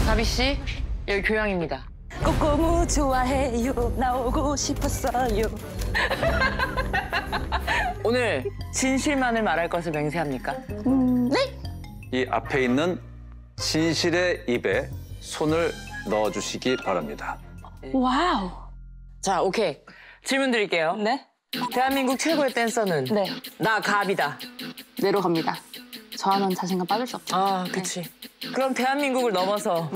가비 씨, 여기 교양입니다. 꼬꼬무 좋아해요. 나오고 싶었어요. 오늘 진실만을 말할 것을 맹세합니까? 네. 이 앞에 있는 진실의 입에 손을 넣어주시기 바랍니다. 와우. 자, 오케이. 질문 드릴게요. 네. 대한민국 최고의 댄서는 네. 나 가비다. 내로 갑니다. 저하면 자신감 빠질 수 없죠. 아, 그치. 그럼 대한민국을 넘어서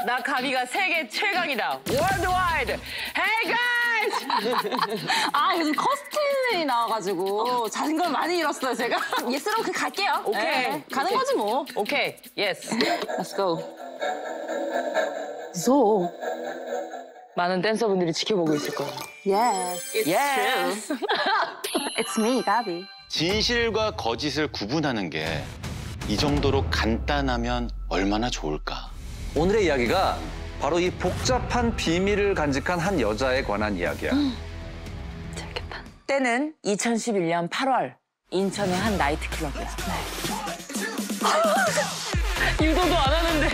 나 가비가 세계 최강이다. 월드와이드. Hey guys! 아, 요즘 커스팅이 나와가지고 자신감 많이 잃었어요, 제가. 예스로 그 갈게요. 오케이. 네, 가는 오케이. 거지 뭐. 오케이. 예스. Let's go. 무서워. 많은 댄서분들이 지켜보고 있을 거예요. Yes. It's Yes. true. It's me, 가비. 진실과 거짓을 구분하는 게 이 정도로 간단하면 얼마나 좋을까? 오늘의 이야기가 바로 이 복잡한 비밀을 간직한 한 여자에 관한 이야기야. 재밌겠다. 때는 2011년 8월 인천의 한 나이트클럽이야. 유도도 안 하는데.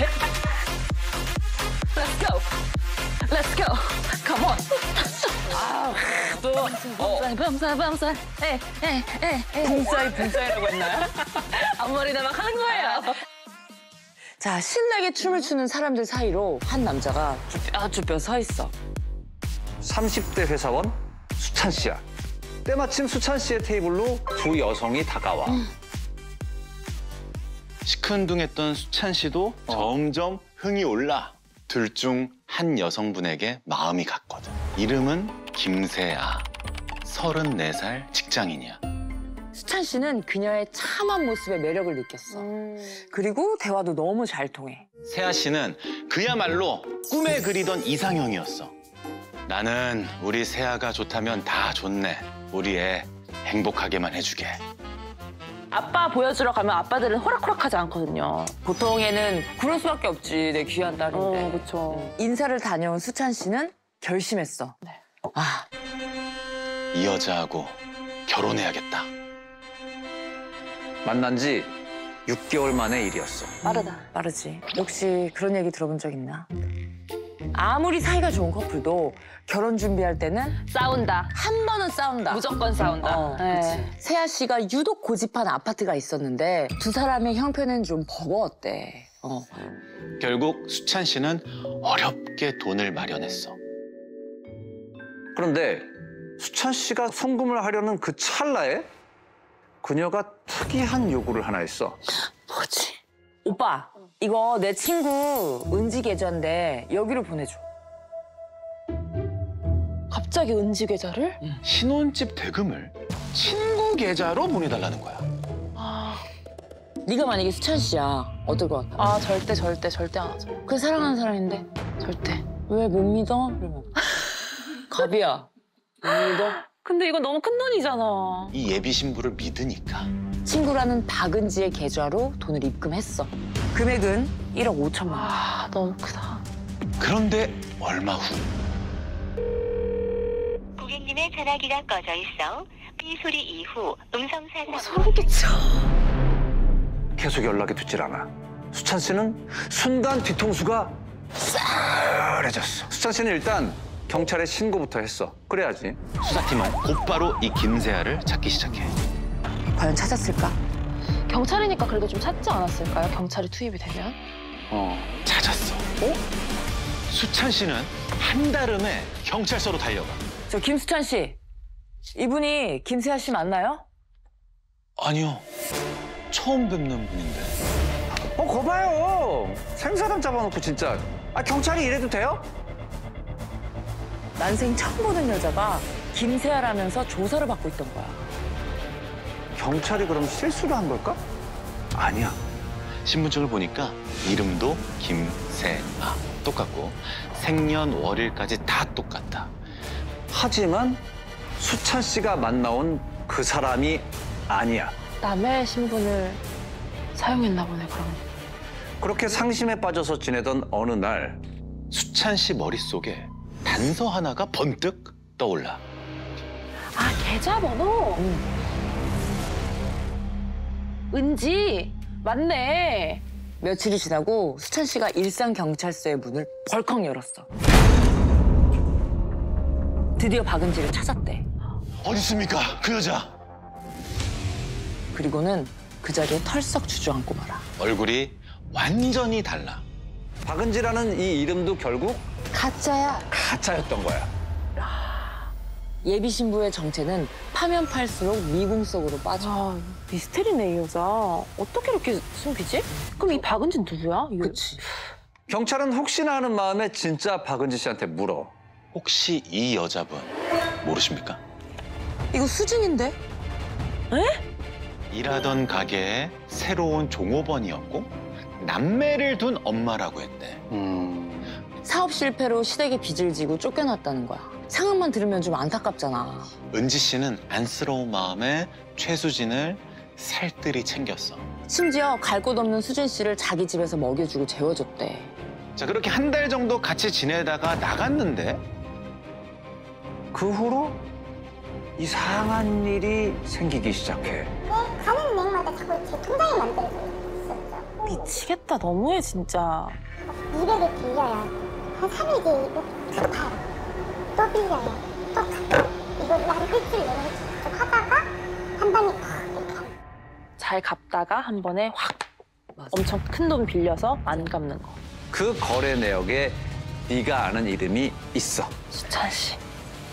Let's go. Let's go. Come on. 또 밤살. 붕싸이라고 했나요? 앞머리다 막 하는 거예요. 자, 신나게 춤을 추는 사람들 사이로 한 남자가 쭈뼛쭈뼛 서 있어. 30대 회사원 수찬 씨야. 때마침 수찬 씨의 테이블로 두 여성이 다가와. 시큰둥했던 수찬 씨도 점점 흥이 올라 둘 중 한 여성분에게 마음이 갔거든. 이름은 김세아, 34살 직장인이야. 수찬 씨는 그녀의 참한 모습에 매력을 느꼈어. 그리고 대화도 너무 잘 통해. 세아 씨는 그야말로 꿈에 그리던 이상형이었어. 나는 우리 세아가 좋다면 다 좋네. 우리 애 행복하게만 해주게. 아빠 보여주러 가면 아빠들은 호락호락하지 않거든요. 보통 애는 그럴 수밖에 없지, 내 귀한 딸인데. 그렇죠. 인사를 다녀온 수찬 씨는 결심했어. 아, 이 여자하고 결혼해야겠다. 만난 지 6개월 만의 일이었어. 빠르다. 빠르지. 역시 그런 얘기 들어본 적 있나? 아무리 사이가 좋은 커플도 결혼 준비할 때는 싸운다. 한 번은 싸운다. 무조건 싸운다. 네. 그치. 세아 씨가 유독 고집한 아파트가 있었는데 두 사람의 형편은 좀 버거웠대. 결국 수찬 씨는 어렵게 돈을 마련했어. 그런데 수찬 씨가 송금을 하려는 그 찰나에 그녀가 특이한 요구를 하나 했어. 뭐지? 오빠, 이거 내 친구 은지 계좌인데 여기로 보내줘. 갑자기 은지 계좌를? 신혼집 대금을 친구 계좌로 보내달라는 거야. 네가 만약에 수찬 씨야, 어떨 것 같아? 아, 절대 안 하죠. 그 사랑하는 사람인데 절대. 왜 못 믿어? 이러면 가비야, 못 믿어? 근데 이거 너무 큰 돈이잖아. 이 예비 신부를 믿으니까. 친구라는 박은지의 계좌로 돈을 입금했어. 금액은 1억 5천만 원. 아, 너무 크다. 그런데 얼마 후 고객님의 전화기가 꺼져 있어 삐 소리 이후 음성 사상 소름 끼쳐. 계속 연락이 되질 않아. 수찬 씨는 순간 뒤통수가 쌀해졌어. 수찬 씨는 일단 경찰에 신고부터 했어. 그래야지. 수사팀은 곧바로 이 김세아를 찾기 시작해. 과연 찾았을까? 경찰이니까 그래도 좀 찾지 않았을까요? 경찰이 투입이 되면? 찾았어. 수찬 씨는 한달음에 경찰서로 달려가. 저 김수찬 씨, 이분이 김세아 씨 맞나요? 아니요, 처음 뵙는 분인데. 거봐요. 생사람 잡아놓고 진짜. 경찰이 이래도 돼요? 난생 처음 보는 여자가 김세아라면서 조사를 받고 있던 거야. 경찰이 그럼 실수를 한 걸까? 아니야. 신분증을 보니까 이름도 김세아 똑같고 생년월일까지 다 똑같다. 하지만 수찬 씨가 만나온 그 사람이 아니야. 남의 신분을 사용했나 보네, 그럼. 그렇게 상심에 빠져서 지내던 어느 날 수찬 씨 머릿속에 단서 하나가 번뜩 떠올라. 아, 계좌번호? 은지, 맞네. 며칠이 지나고 수찬 씨가 일산 경찰서의 문을 벌컥 열었어. 드디어 박은지를 찾았대. 어디 있습니까? 그 여자. 그리고는 그 자리에 털썩 주저앉고 말아. 얼굴이 완전히 달라. 박은지라는 이 이름도 결국 가짜야. 가짜였던 거야. 예비 신부의 정체는 파면 팔수록 미궁 속으로 빠져. 아, 미스테리네, 이 여자. 어떻게 이렇게 숨기지? 그럼 이 박은진 누구야? 그치. 경찰은 혹시나 하는 마음에 진짜 박은지 씨한테 물어. 혹시 이 여자분 모르십니까? 이거 수진인데? 일하던 가게에 새로운 종업원이었고 남매를 둔 엄마라고 했대. 사업 실패로 시댁에 빚을 지고 쫓겨났다는 거야. 상황만 들으면 좀 안타깝잖아. 은지 씨는 안쓰러운 마음에 최수진을 살뜰히 챙겼어. 심지어 갈 곳 없는 수진 씨를 자기 집에서 먹여주고 재워줬대. 자, 그렇게 한 달 정도 같이 지내다가 나갔는데 그 후로 이상한 일이 생기기 시작해. 가는 내마다 자꾸 제 통장에 만들고 있었죠. 미치겠다, 너무해, 진짜. 200을 빌려야 한 3일이 또 가요. 또 빌려요. 또 가요. 이거 한 일주일 내내 계속 하다가 한 번이 팍 이렇게. 잘 갚다가 한 번에 확 엄청 큰 돈 빌려서 안 갚는 거. 그 거래 내역에 네가 아는 이름이 있어. 수찬 씨.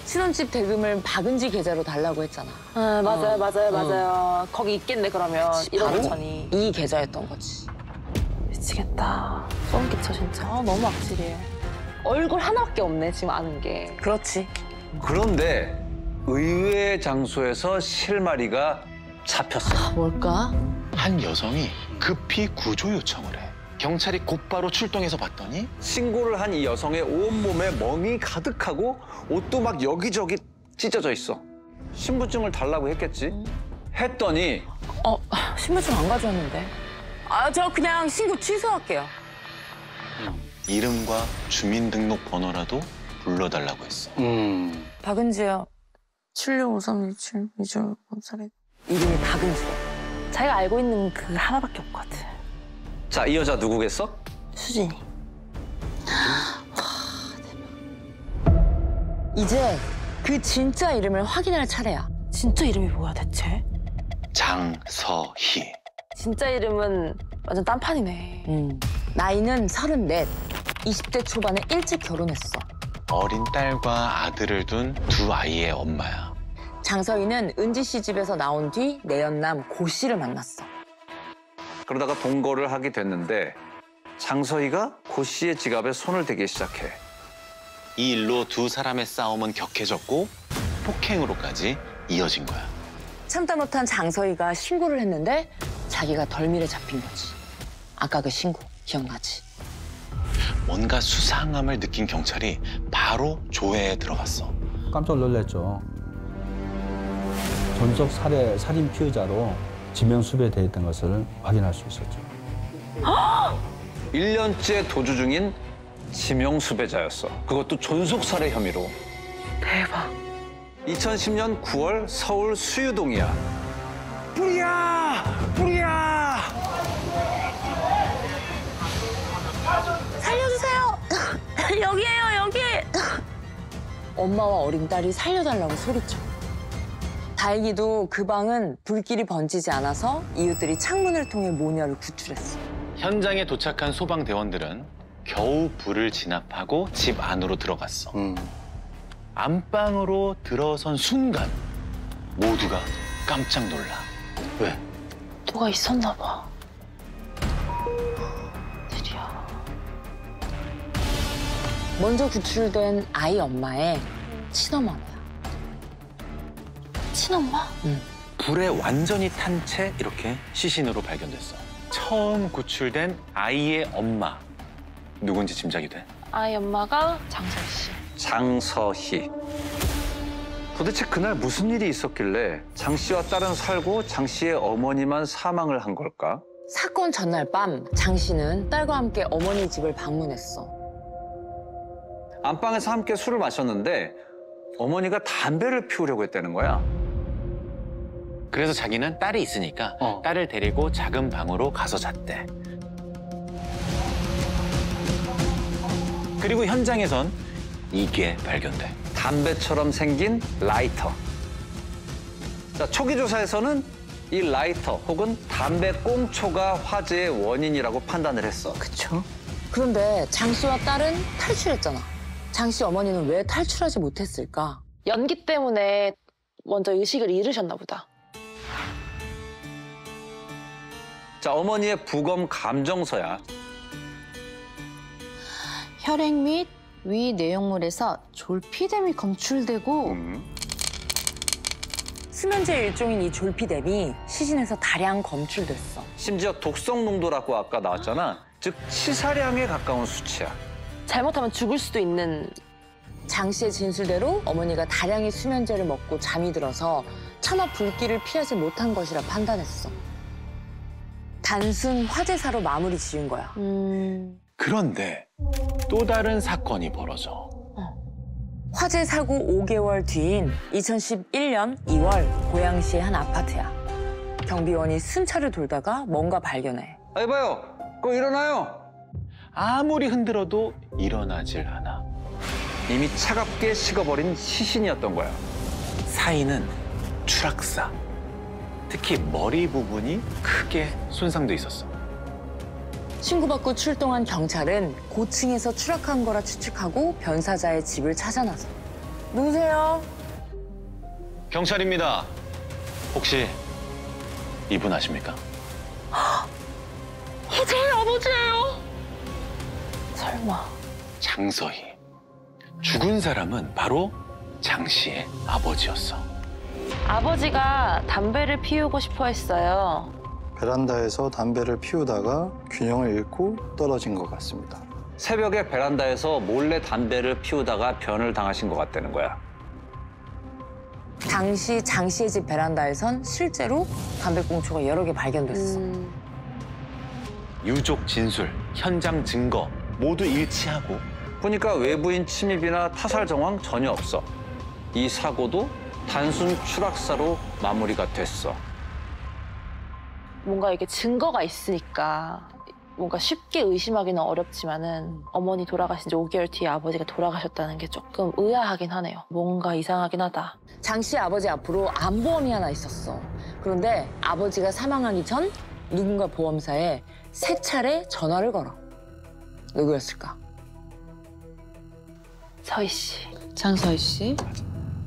신혼집 대금을 박은지 계좌로 달라고 했잖아. 아, 맞아요. 거기 있겠네, 그러면. 1억 5천이. 이 계좌였던 거지. 미치겠다. 소름 끼쳐, 진짜. 아, 너무 악질이에요. 얼굴 하나밖에 없네, 지금 아는 게. 그렇지. 그런데 의외의 장소에서 실마리가 잡혔어. 뭘까? 한 여성이 급히 구조 요청을 해. 경찰이 곧바로 출동해서 봤더니 신고를 한 이 여성의 온몸에 멍이 가득하고 옷도 막 여기저기 찢어져 있어. 신분증을 달라고 했겠지. 했더니 신분증 안 가져왔는데. 저 그냥 신고 취소할게요. 이름과 주민등록번호라도 불러달라고 했어. 박은지야. 765317 이주 검사래. 이름이 박은지야. 자기가 알고 있는 그 하나밖에 없거든. 자, 이 여자 누구겠어? 수진이. 이제 그 진짜 이름을 확인할 차례야. 진짜 이름이 뭐야, 대체? 장서희. 진짜 이름은 완전 딴판이네. 나이는 34. 20대 초반에 일찍 결혼했어. 어린 딸과 아들을 둔 두 아이의 엄마야. 장서희는 은지 씨 집에서 나온 뒤 내연남 고 씨를 만났어. 그러다가 동거를 하게 됐는데 장서희가 고 씨의 지갑에 손을 대기 시작해. 이 일로 두 사람의 싸움은 격해졌고 폭행으로까지 이어진 거야. 참다 못한 장서희가 신고를 했는데 자기가 덜미를 잡힌 거지. 아까 그 신고 기억나지? 뭔가 수상함을 느낀 경찰이 바로 조회에 들어갔어. 깜짝 놀랐죠. 전속 살인 피의자로 지명 수배돼 있던 것을 확인할 수 있었죠. 1년째 도주 중인 지명 수배자였어. 그것도 존속 살해 혐의로. 대박. 2010년 9월 서울 수유동이야. 뿌리야! 뿌리야! 살려주세요. 여기에요, 여기. 엄마와 어린 딸이 살려달라고 소리쳐. 다행히도 그 방은 불길이 번지지 않아서 이웃들이 창문을 통해 모녀를 구출했어. 현장에 도착한 소방대원들은 겨우 불을 진압하고 집 안으로 들어갔어. 안방으로 들어선 순간 모두가 깜짝 놀라. 왜? 뭐가 있었나 봐. 드디어. 먼저 구출된 아이 엄마의 친어머니야. 친엄마? 불에 완전히 탄 채 이렇게 시신으로 발견됐어. 처음 구출된 아이의 엄마. 누군지 짐작이 돼? 아이 엄마가 장서희 씨. 장서희. 도대체 그날 무슨 일이 있었길래 장 씨와 딸은 살고 장 씨의 어머니만 사망을 한 걸까? 사건 전날 밤 장 씨는 딸과 함께 어머니 집을 방문했어. 안방에서 함께 술을 마셨는데 어머니가 담배를 피우려고 했다는 거야. 그래서 자기는 딸이 있으니까 딸을 데리고 작은 방으로 가서 잤대. 그리고 현장에선 이게 발견돼. 담배처럼 생긴 라이터. 자, 초기 조사에서는 이 라이터 혹은 담배 꽁초가 화재의 원인이라고 판단을 했어. 그쵸. 그런데 장 씨와 딸은 탈출했잖아. 장 씨 어머니는 왜 탈출하지 못했을까? 연기 때문에 먼저 의식을 잃으셨나 보다. 자, 어머니의 부검 감정서야. 혈액 및 위 내용물에서 졸피뎀이 검출되고 수면제 일종인 이 졸피뎀이 시신에서 다량 검출됐어. 심지어 독성 농도라고 아까 나왔잖아. 즉 치사량에 가까운 수치야. 잘못하면 죽을 수도 있는. 장 씨의 진술대로 어머니가 다량의 수면제를 먹고 잠이 들어서 차마 불길을 피하지 못한 것이라 판단했어. 단순 화재사로 마무리 지은 거야. 그런데 또 다른 사건이 벌어져. 화재 사고 5개월 뒤인 2011년 2월 고양시의 한 아파트야. 경비원이 순찰을 돌다가 뭔가 발견해. 아, 이봐요. 그거 일어나요. 아무리 흔들어도 일어나질 않아. 이미 차갑게 식어버린 시신이었던 거야. 사인은 추락사. 특히 머리 부분이 크게 손상돼 있었어. 신고받고 출동한 경찰은 고층에서 추락한 거라 추측하고 변사자의 집을 찾아 나서. 누구세요? 경찰입니다. 혹시 이분 아십니까? 저희 아버지예요. 설마. 장서희. 죽은 사람은 바로 장 씨의 아버지였어. 아버지가 담배를 피우고 싶어 했어요. 베란다에서 담배를 피우다가 균형을 잃고 떨어진 것 같습니다. 새벽에 베란다에서 몰래 담배를 피우다가 변을 당하신 것 같다는 거야. 당시 장 씨의 집 베란다에선 실제로 담배꽁초가 여러 개 발견됐어. 유족 진술, 현장 증거 모두 일치하고 보니까 외부인 침입이나 타살 정황 전혀 없어. 이 사고도 단순 추락사로 마무리가 됐어. 뭔가 이게 증거가 있으니까 뭔가 쉽게 의심하기는 어렵지만은 어머니 돌아가신 지 5개월 뒤에 아버지가 돌아가셨다는 게 조금 의아하긴 하네요. 뭔가 이상하긴 하다. 장 씨 아버지 앞으로 암보험이 하나 있었어. 그런데 아버지가 사망하기 전 누군가 보험사에 3차례 전화를 걸어. 누구였을까? 서희 씨. 장서희 씨.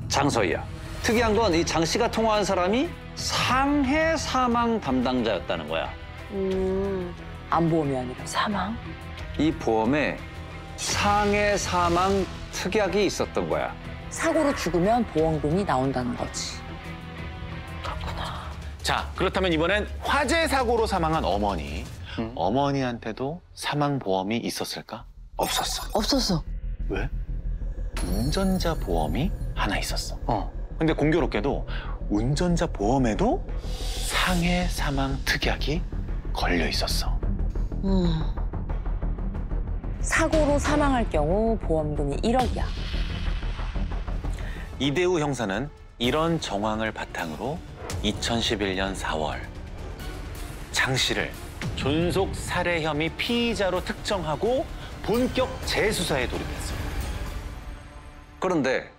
장서희야. 특이한 건 이 장 씨가 통화한 사람이 상해 사망 담당자였다는 거야. 암보험이 아니라. 사망? 이 보험에 상해 사망 특약이 있었던 거야. 사고로 죽으면 보험금이 나온다는 거지. 그렇구나. 자, 그렇다면 이번엔 화재 사고로 사망한 어머니. 어머니한테도 사망보험이 있었을까? 없었어. 없었어. 왜? 운전자 보험이 하나 있었어. 근데 공교롭게도 운전자 보험에도 상해 사망 특약이 걸려 있었어. 사고로 사망할 경우 보험금이 1억이야. 이대우 형사는 이런 정황을 바탕으로 2011년 4월 장 씨를 존속 살해 혐의 피의자로 특정하고 본격 재수사에 돌입했어. 그런데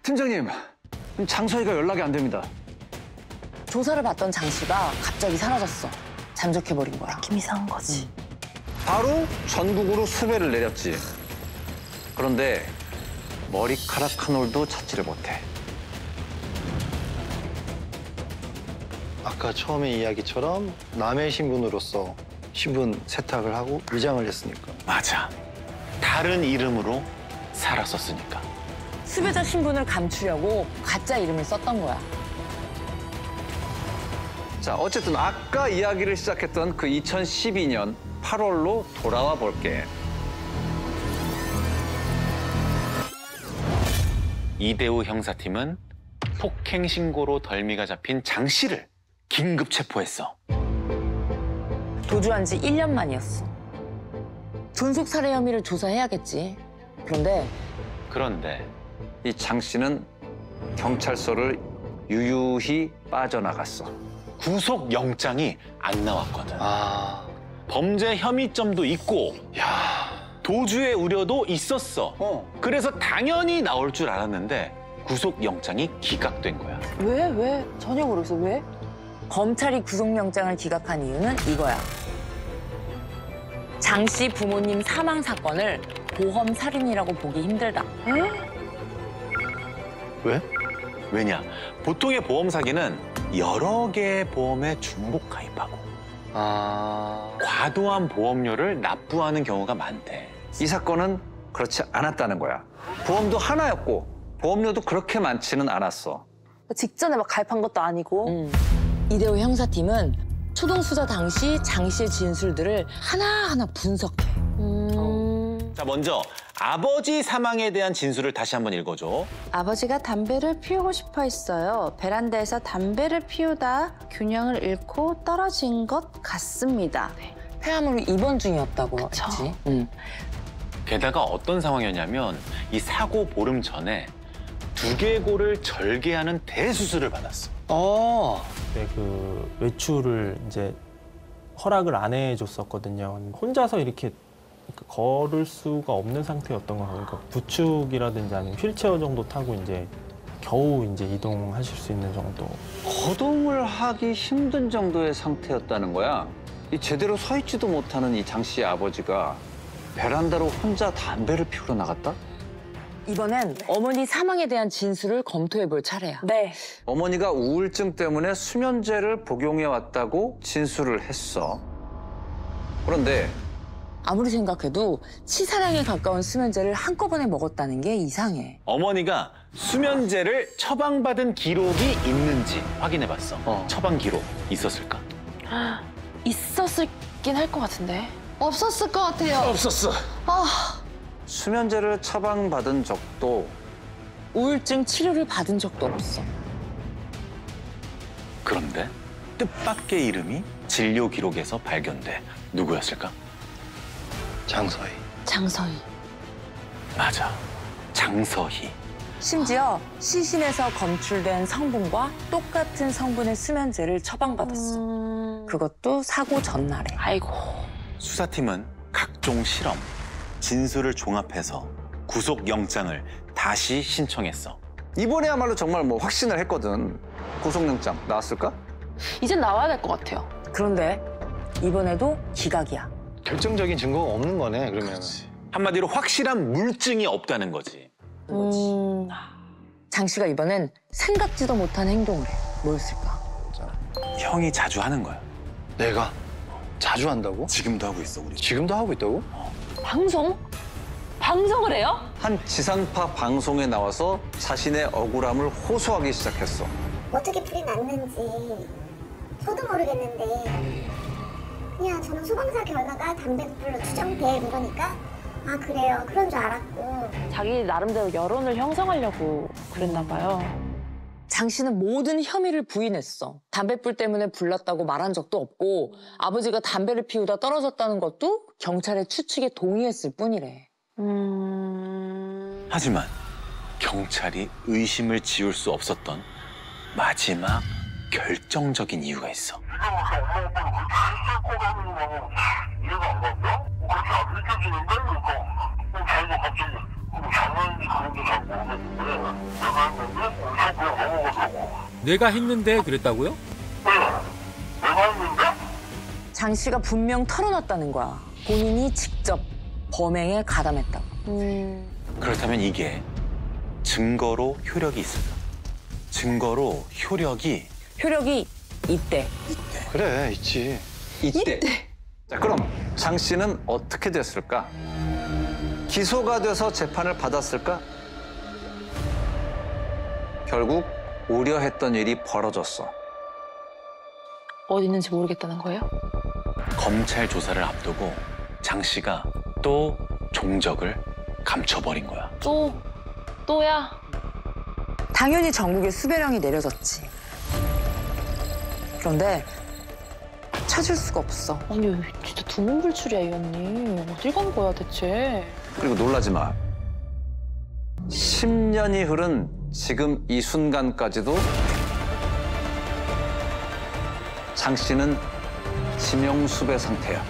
팀장님, 장서희가 연락이 안 됩니다. 조사를 받던 장 씨가 갑자기 사라졌어. 잠적해버린 거야. 느낌 이상한 거지. 바로 전국으로 수배를 내렸지. 그런데 머리카락 한 올도 찾지를 못해. 아까 처음에 이야기처럼 남의 신분으로서 신분 세탁을 하고 위장을 했으니까. 맞아. 다른 이름으로 살았었으니까. 수배자 신분을 감추려고 가짜 이름을 썼던 거야. 자, 어쨌든 아까 이야기를 시작했던 그 2012년 8월로 돌아와 볼게. 이대우 형사팀은 폭행 신고로 덜미가 잡힌 장 씨를 긴급 체포했어. 도주한 지 1년 만이었어. 존속 살해 혐의를 조사해야겠지. 그런데 이 장 씨는 경찰서를 유유히 빠져나갔어. 구속 영장이 안 나왔거든. 범죄 혐의점도 있고 도주의 우려도 있었어. 그래서 당연히 나올 줄 알았는데 구속영장이 기각된 거야. 왜? 전혀 모르겠어. 왜? 검찰이 구속영장을 기각한 이유는 이거야. 장 씨 부모님 사망 사건을 보험 살인이라고 보기 힘들다. 왜? 왜냐? 보통의 보험 사기는 여러 개의 보험에 중복 가입하고 과도한 보험료를 납부하는 경우가 많대. 이 사건은 그렇지 않았다는 거야. 보험도 하나였고 보험료도 그렇게 많지는 않았어. 직전에 막 가입한 것도 아니고. 이대호 형사팀은 초동 수사 당시 장 씨의 진술들을 하나하나 분석해. 자, 먼저 아버지 사망에 대한 진술을 다시 한번 읽어줘. 아버지가 담배를 피우고 싶어 했어요. 베란다에서 담배를 피우다 균형을 잃고 떨어진 것 같습니다. 폐암으로 입원 중이었다고 그쵸. 했지. 게다가 어떤 상황이었냐면 이 사고 보름 전에 두개골을 절개하는 대수술을 받았어. 네, 그 외출을 이제 허락을 안 해줬었거든요. 혼자서 이렇게 걸을 수가 없는 상태였던 거 그러니까 부축이라든지 아니면 휠체어 정도 타고 이제 겨우 이제 이동하실 수 있는 정도. 거동을 하기 힘든 정도의 상태였다는 거야. 이 제대로 서 있지도 못하는 이 장 씨의 아버지가 베란다로 혼자 담배를 피우러 나갔다? 이번엔 어머니 사망에 대한 진술을 검토해 볼 차례야. 네. 어머니가 우울증 때문에 수면제를 복용해 왔다고 진술을 했어. 그런데 아무리 생각해도 치사량에 가까운 수면제를 한꺼번에 먹었다는 게 이상해. 어머니가 수면제를 처방받은 기록이 있는지 확인해봤어. 처방 기록 있었을까? 있었긴 할 것 같은데. 없었을 것 같아요. 없었어. 수면제를 처방받은 적도 우울증 치료를 받은 적도 없어. 그런데 뜻밖의 이름이 진료 기록에서 발견돼. 누구였을까? 장서희. 장서희. 맞아. 장서희. 심지어 시신에서 검출된 성분과 똑같은 성분의 수면제를 처방받았어. 그것도 사고 전날에. 아이고. 수사팀은 각종 실험, 진술을 종합해서 구속영장을 다시 신청했어. 이번에야말로 정말 뭐 확신을 했거든. 구속영장 나왔을까? 이젠 나와야 될 것 같아요. 그런데 이번에도 기각이야. 결정적인 증거가 없는 거네, 그러면. 한마디로 확실한 물증이 없다는 거지. 장 씨가 이번엔 생각지도 못한 행동을 해. 뭐였을까? 형이 자주 하는 거야. 내가 자주 한다고? 지금도 하고 있어, 우리. 지금도 하고 있다고? 방송? 방송을 해요? 한 지상파 방송에 나와서 자신의 억울함을 호소하기 시작했어. 어떻게 불이 났는지 저도 모르겠는데 그냥 저는 소방사 결과가 담배불로 추정돼 이러니까 아 그래요 그런 줄 알았고 자기 나름대로 여론을 형성하려고 그랬나 봐요. 장 씨는 모든 혐의를 부인했어. 담뱃불 때문에 불났다고 말한 적도 없고 아버지가 담배를 피우다 떨어졌다는 것도 경찰의 추측에 동의했을 뿐이래. 하지만 경찰이 의심을 지울 수 없었던 마지막 결정적인 이유가 있어. 내가 했는데 그랬다고요? 장 씨가 분명 털어놨다는 거야. 본인이 직접 범행에 가담했다고. 그렇다면 이게 증거로 효력이 있을까? 증거로 효력이 이때. 그래, 있지. 이때. 자, 그럼 장 씨는 어떻게 됐을까? 기소가 돼서 재판을 받았을까? 결국 우려했던 일이 벌어졌어. 어디 있는지 모르겠다는 거예요? 검찰 조사를 앞두고 장 씨가 또 종적을 감춰버린 거야. 또야? 당연히 전국에 수배령이 내려졌지. 그런데 찾을 수가 없어. 아니 진짜 두문불출이야 이 언니. 어딜 간 거야 대체? 그리고 놀라지 마. 10년이 흐른 지금 이 순간까지도 장 씨는 지명수배 상태야.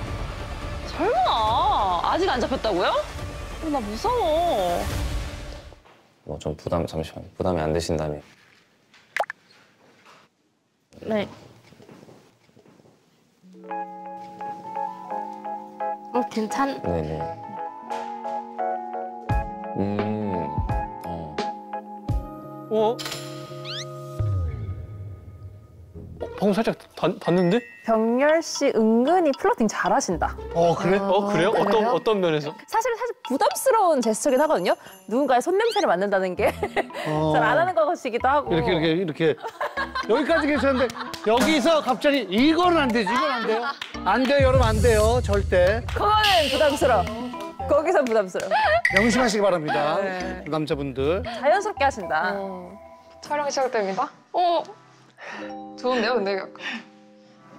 설마 아직 안 잡혔다고요? 나 무서워. 뭐 좀 잠시만요. 부담이 안 되신다면. 네. 괜찮? 네네. 방금 살짝 봤는데? 병렬 씨 은근히 플러팅 잘하신다. 그래? 그래요? 그래요? 어떤 면에서? 사실 부담스러운 제스처긴 하거든요. 누군가의 손냄새를 맡는다는 게 잘 안 하는 것이기도 하고. 이렇게 여기까지 괜찮은데 여기서 갑자기 이건 안 되지, 이건 안 돼요. 안 돼요, 여러분 안 돼요, 절대. 그거는 부담스러워. 거기서 부담스러워. 명심하시기 바랍니다, 네. 남자분들. 자연스럽게 하신다. 촬영 시작됩니다. 좋은데요, 근데 약간.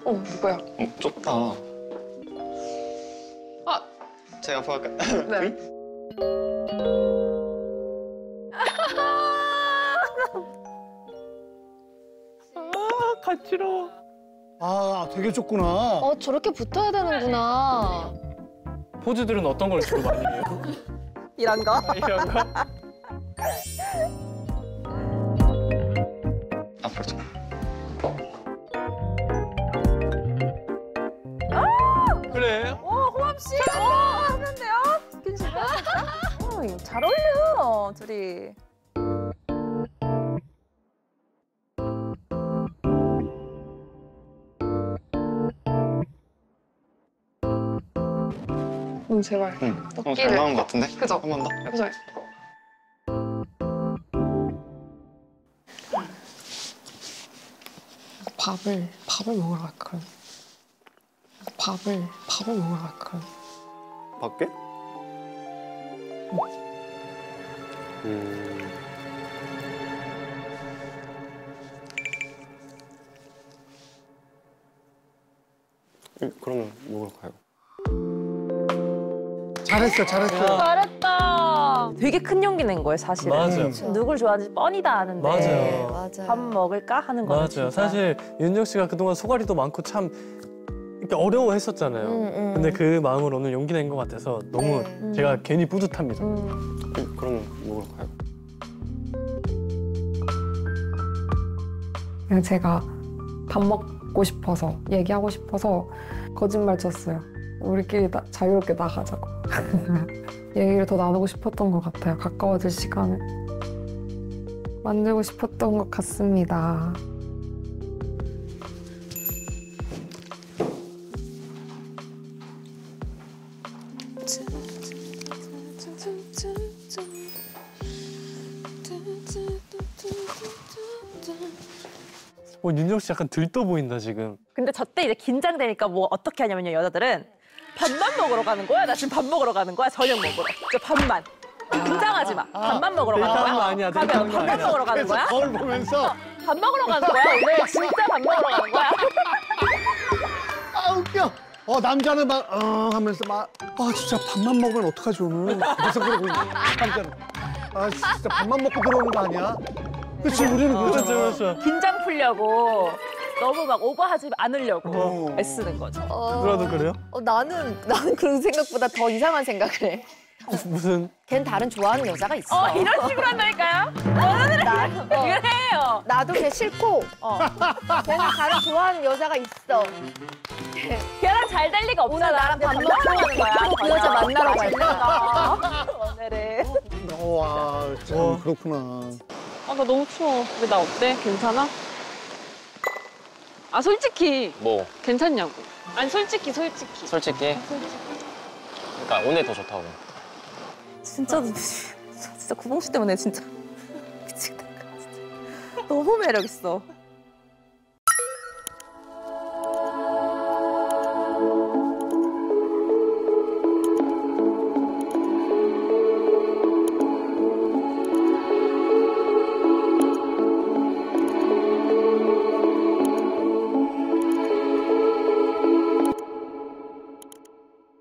누구야? 좁다. 제가 앞으로 할까요? 네. 간지러워. 되게 좁구나. 저렇게 붙어야 되는구나. 포즈들은 어떤 걸 주로 많이 해요? 이런 거? 이런 거? 앞으로 좀. 그래? 호암 씨. 하는데요? 괜찮아? 잘 어울려, 둘이. 제발. 잘 나온 것 같은데? 그죠? 한 번 더. 그죠? 밥을 먹으러 갈까 그럼? 밥을 먹으러 갈까 그럼? 밖에? 그러면 먹으러 가요. 잘했어. 잘했다. 되게 큰 용기 낸 거예요, 사실은. 맞아요. 누굴 좋아하는지 뻔히 다 아는데. 맞아요. 밥 먹을까 하는 거는 맞아요. 진짜. 사실 윤정 씨가 그동안 소갈이도 많고 참 이렇게 어려워했었잖아요. 근데 그 마음을 오늘 용기 낸 것 같아서 너무 제가 괜히 뿌듯합니다. 그러면 먹으러 가요. 그냥 제가 밥 먹고 싶어서 얘기하고 싶어서 거짓말 쳤어요. 우리끼리 자유롭게 나가자고. 얘기를 더 나누고 싶었던 것 같아요. 가까워질 시간을 만들고 싶었던 것 같습니다. 윤정 씨 약간 들떠 보인다 지금. 근데 저 때 이제 긴장되니까 뭐 어떻게 하냐면요, 여자들은 밥만 먹으러 가는 거야. 나 지금 밥 먹으러 가는 거야. 저녁 먹으러. 저 밥만. 긴장하지 마. 밥만 먹으러 가는 데이트하는 거 거야. 아니야, 가면 데이트하는 거 밥만 아니야. 먹으러 가는 거야. 거울 보면서 밥 먹으러 가는 거야. 왜 진짜 밥 먹으러 가는 거야? 웃겨. 남자는 막 하면서 막 진짜 밥만 먹으면 어떡하지 오늘. 계속 그러고 있는 남자는. 진짜 밥만 먹고 들어오는 거 아니야? 그치, 우리는 그렇잖아. 긴장 풀려고 너무 막 오버하지 않으려고 애쓰는 거죠. 누나도 그래요? 나는 그런 생각보다 더 이상한 생각을 해. 무슨? 걘 다른 좋아하는 여자가 있어. 이런 식으로 한다니까요? 그래요. 나도 걔 싫고 걔는 다른 좋아하는 여자가 있어. 걔랑 잘 될 리가 없잖아. 오늘 나랑 밥 먹고 가는 거야. 그 여자 만나러 갈 거야. 오늘은. 와, 참 그렇구나. 나 너무 추워. 근데 나 어때? 괜찮아? 솔직히 뭐? 괜찮냐고. 아니 솔직히. 솔직히? 그러니까 오늘 더 좋다고. 진짜 구봉 씨 때문에 진짜 미치겠다. 진짜. 너무 매력 있어.